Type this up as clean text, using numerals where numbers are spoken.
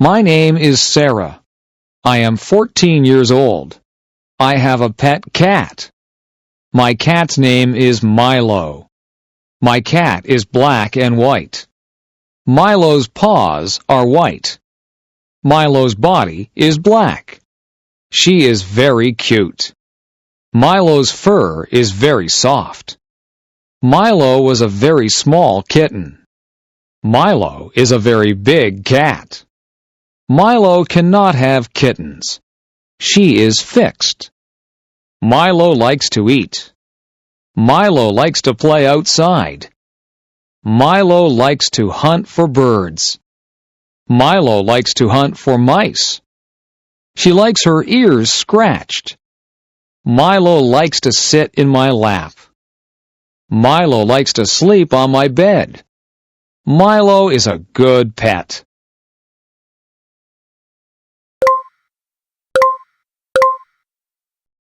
My name is Sarah. I am 14 years old. I have a pet cat. My cat's name is Milo. My cat is black and white. Milo's paws are white. Milo's body is black. She is very cute. Milo's fur is very soft. Milo was a very small kitten. Milo is a very big cat. Milo cannot have kittens. She is fixed. Milo likes to eat. Milo likes to play outside. Milo likes to hunt for birds. Milo likes to hunt for mice. She likes her ears scratched. Milo likes to sit in my lap. Milo likes to sleep on my bed. Milo is a good pet.